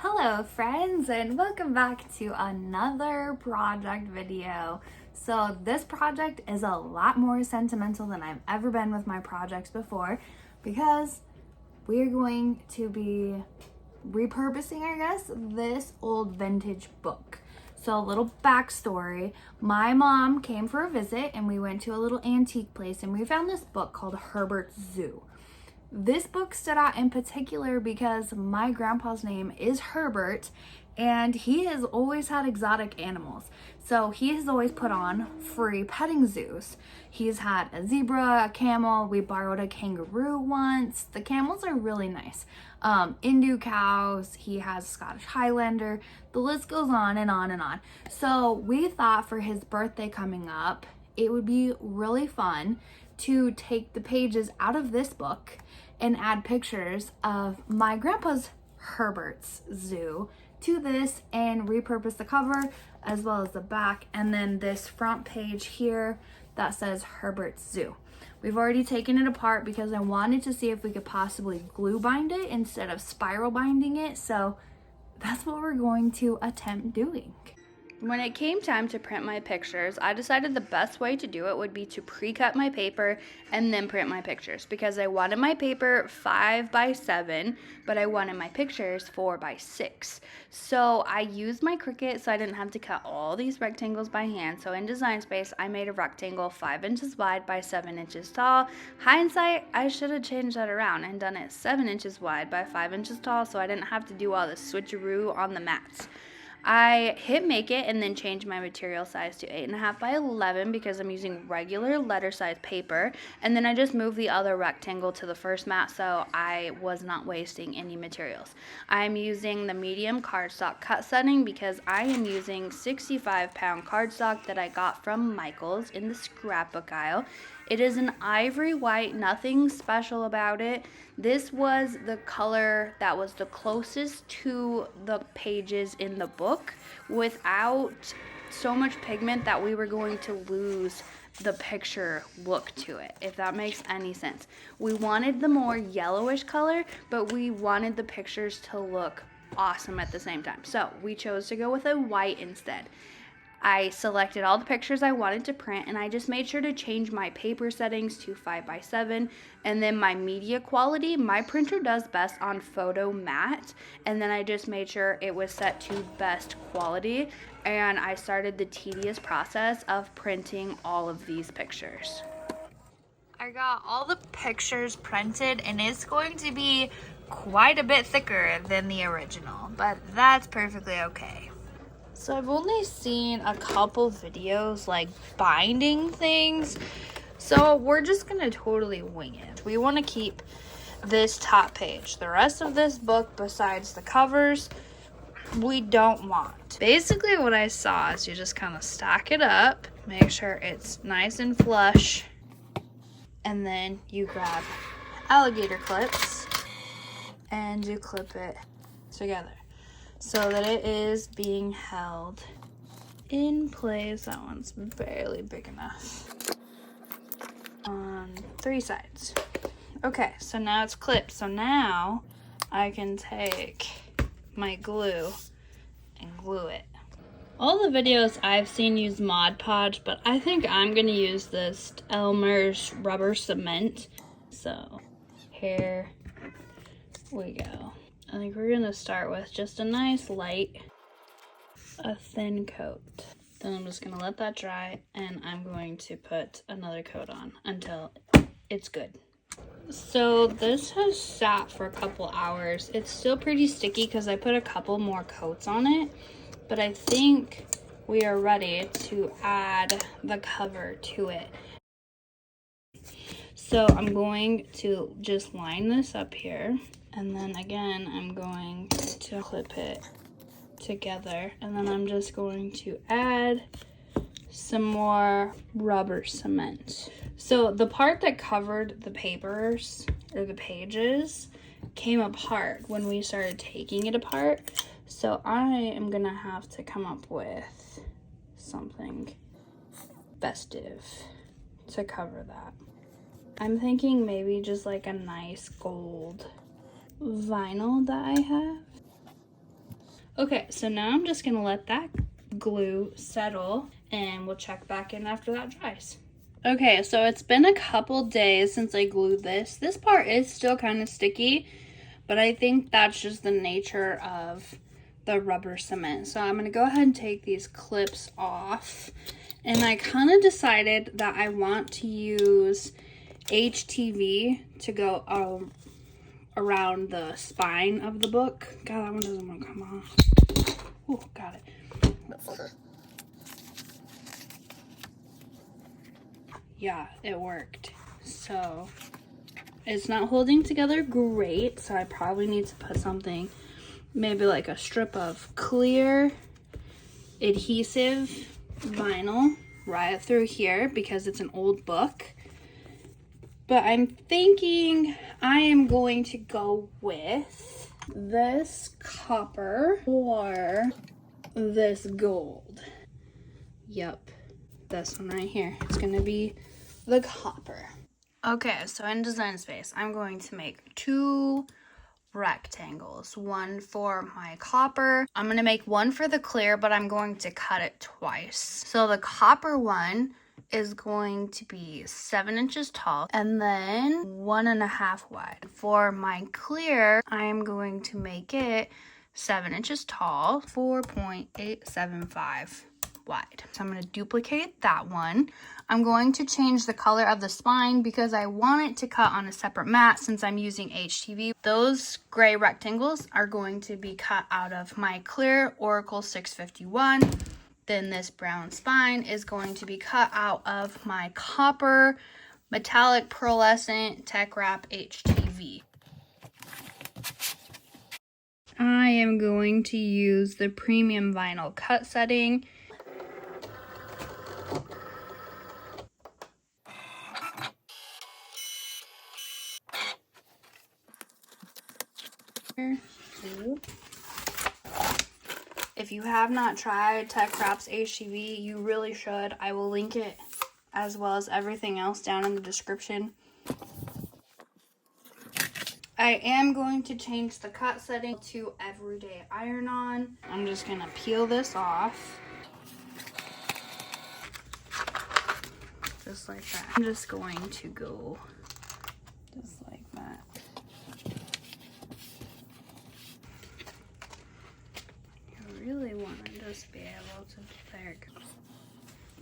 Hello friends, and welcome back to another project video. So this project is a lot more sentimental than I've ever been with my projects before because we're going to be repurposing, I guess, this old vintage book. So a little backstory, my mom came for a visit and we went to a little antique place and we found this book called Herbert's Zoo. This book stood out in particular because my grandpa's name is Herbert and he has always had exotic animals. So he has always put on free petting zoos. He's had a zebra, a camel, we borrowed a kangaroo once. The camels are really nice. Indu cows, he has a Scottish Highlander, the list goes on and on and on. So we thought for his birthday coming up, it would be really fun to take the pages out of this book and add pictures of my grandpa's Herbert's Zoo to this and repurpose the cover as well as the back, and then this front page here that says Herbert's Zoo. We've already taken it apart because I wanted to see if we could possibly glue bind it instead of spiral binding it, so that's what we're going to attempt doing. When it came time to print my pictures, I decided the best way to do it would be to pre-cut my paper and then print my pictures because I wanted my paper 5x7, but I wanted my pictures 4x6. So I used my Cricut so I didn't have to cut all these rectangles by hand. So in Design Space, I made a rectangle 5 inches wide by 7 inches tall. Hindsight, I should have changed that around and done it 7 inches wide by 5 inches tall so I didn't have to do all the switcheroo on the mats. I hit make it and then changed my material size to 8.5 by 11 because I'm using regular letter size paper, and then I just moved the other rectangle to the first mat so I was not wasting any materials. I'm using the medium cardstock cut setting because I am using 65-pound cardstock that I got from Michael's in the scrapbook aisle. It is an ivory white, nothing special about it. This was the color that was the closest to the pages in the book without so much pigment that we were going to lose the picture look to it, if that makes any sense. We wanted the more yellowish color, but we wanted the pictures to look awesome at the same time. So we chose to go with a white instead. I selected all the pictures I wanted to print and I just made sure to change my paper settings to 5x7, and then my media quality, my printer does best on photo matte, and then I just made sure it was set to best quality, and I started the tedious process of printing all of these pictures. I got all the pictures printed and it's going to be quite a bit thicker than the original, but that's perfectly okay. So I've only seen a couple videos like binding things, so we're just gonna totally wing it. We want to keep this top page. The rest of this book, besides the covers, we don't want. Basically what I saw is you just kind of stack it up, make sure it's nice and flush, and then you grab alligator clips and you clip it together so that it is being held in place. That one's barely big enough. On 3 sides. Okay, so now it's clipped. So now I can take my glue and glue it. All the videos I've seen use Mod Podge, but I think I'm gonna use this Elmer's rubber cement. So here we go. I think we're gonna start with just a nice light, a thin coat. Then I'm just gonna let that dry and I'm going to put another coat on until it's good. So this has sat for a couple hours. It's still pretty sticky because I put a couple more coats on it, but I think we are ready to add the cover to it. So I'm going to just line this up here. And then again, I'm going to clip it together. And then I'm just going to add some more rubber cement. So the part that covered the papers or the pages came apart when we started taking it apart. So I am gonna have to come up with something festive to cover that. I'm thinking maybe just like a nice gold vinyl that I have. Okay, so now I'm just gonna let that glue settle and we'll check back in after that dries. Okay, so it's been a couple days since I glued this. This part is still kind of sticky, but I think that's just the nature of the rubber cement. So I'm gonna go ahead and take these clips off. And I kind of decided that I want to use HTV to go around the spine of the book. God, that one doesn't want to come off. Oh, got it. Yeah, it worked. So it's not holding together great, so I probably need to put something, maybe like a strip of clear adhesive vinyl right through here because it's an old book. But I'm thinking I am going to go with this copper or this gold. Yep, this one right here. It's gonna be the copper. Okay, so in Design Space, I'm going to make 2 rectangles. One for my copper. I'm gonna make one for the clear, but I'm going to cut it twice. So the copper one is going to be 7 inches tall and then 1.5 wide. For my clear, I am going to make it 7 inches tall, 4.875 wide. So I'm going to duplicate that one. I'm going to change the color of the spine because I want it to cut on a separate mat since I'm using HTV. Those gray rectangles are going to be cut out of my clear Oracle 651. Then this brown spine is going to be cut out of my copper metallic pearlescent Tech Wrap HTV. I am going to use the premium vinyl cut setting. If you have not tried Tech Wrap's HTV, you really should. I will link it as well as everything else down in the description. I am going to change the cut setting to everyday iron-on. I'm just gonna peel this off. Just like that. I'm just going to go just like that. Really want to just be able to, there it goes.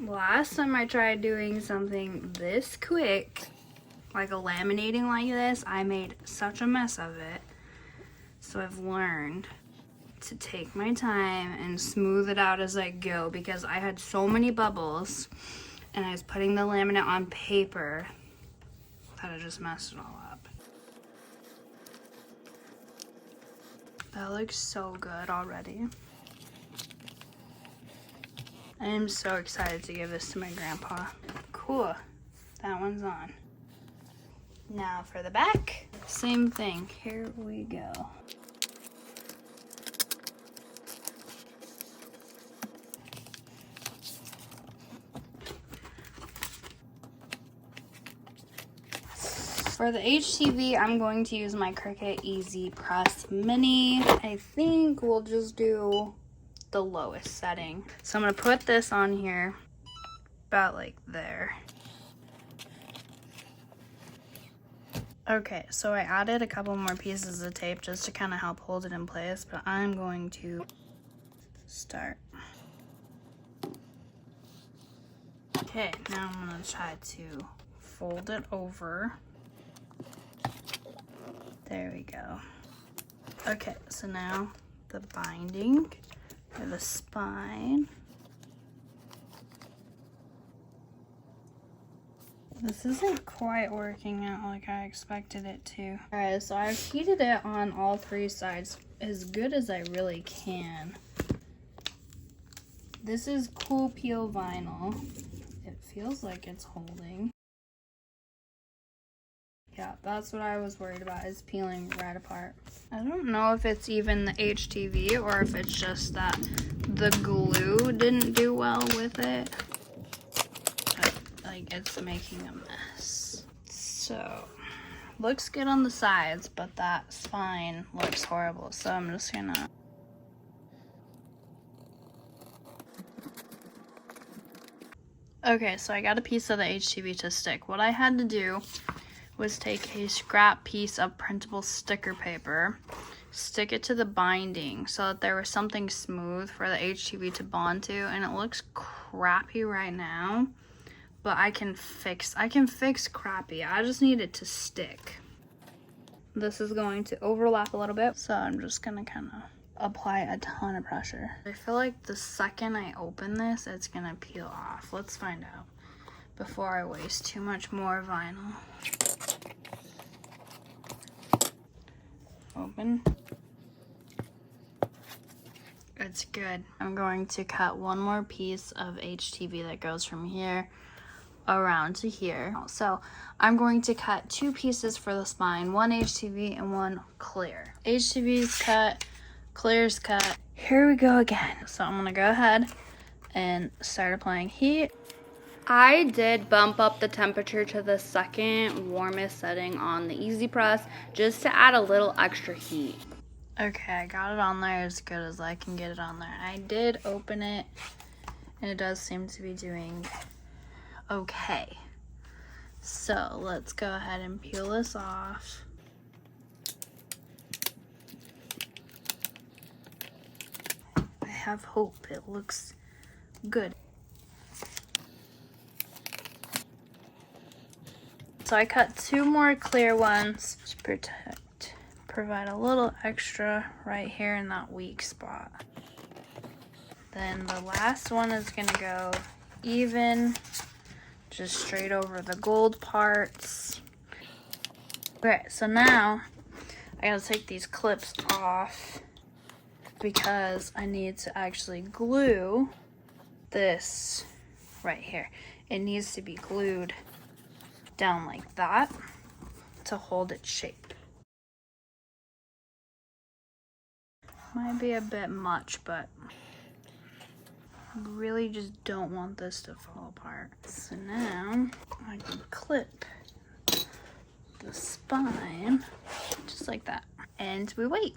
Last time I tried doing something this quick, like a laminating like this, I made such a mess of it. So I've learned to take my time and smooth it out as I go because I had so many bubbles and I was putting the laminate on paper that I just messed it all up. That looks so good already. I am so excited to give this to my grandpa. Cool, that one's on. Now for the back, same thing, here we go. For the HTV, I'm going to use my Cricut Easy Press Mini. I think we'll just do the lowest setting. So I'm gonna put this on here about like there. Okay, so I added a couple more pieces of tape just to kind of help hold it in place, but I'm going to start. Okay, now I'm gonna try to fold it over. There we go. Okay, so now the binding for the spine. This isn't quite working out like I expected it to. Alright, so I've heated it on all 3 sides as good as I really can. This is cool peel vinyl. It feels like it's holding. Yeah, that's what I was worried about, is peeling right apart. I don't know if it's even the HTV or if it's just that the glue didn't do well with it. But, like, it's making a mess. So, looks good on the sides, but that spine looks horrible. So I'm just gonna Okay, so I got a piece of the HTV to stick. What I had to do was take a scrap piece of printable sticker paper, stick it to the binding so that there was something smooth for the HTV to bond to, and it looks crappy right now, but I can fix crappy. I just need it to stick. This is going to overlap a little bit, so I'm just gonna kind of apply a ton of pressure. I feel like the second I open this, it's gonna peel off. Let's find out before I waste too much more vinyl. Open. It's good. I'm going to cut one more piece of HTV that goes from here around to here. So I'm going to cut 2 pieces for the spine, one HTV and one clear. HTV's cut, clear's cut. Here we go again. So I'm gonna go ahead and start applying heat. I did bump up the temperature to the second warmest setting on the Easy Press just to add a little extra heat. Okay, I got it on there as good as I can get it on there. I did open it and it does seem to be doing okay. So let's go ahead and peel this off. I have hope. It looks good. So I cut 2 more clear ones to provide a little extra right here in that weak spot. Then the last one is gonna go even, just straight over the gold parts. Okay, so now I gotta take these clips off because I need to actually glue this right here. It needs to be glued down like that to hold its shape. Might be a bit much, but I really just don't want this to fall apart. So now I can clip the spine just like that, and we wait.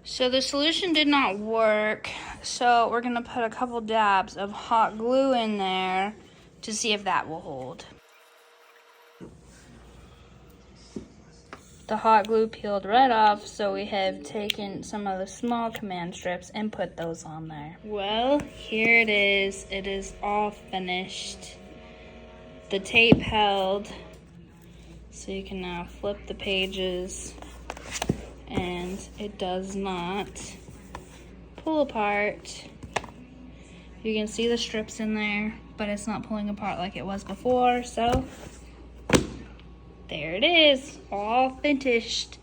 So the solution did not work, so we're gonna put a couple dabs of hot glue in there to see if that will hold. The hot glue peeled right off, so we have taken some of the small command strips and put those on there. Well, here it is. It is all finished. The tape held, so you can now flip the pages, and it does not pull apart. You can see the strips in there, but it's not pulling apart like it was before, so there it is, all finished.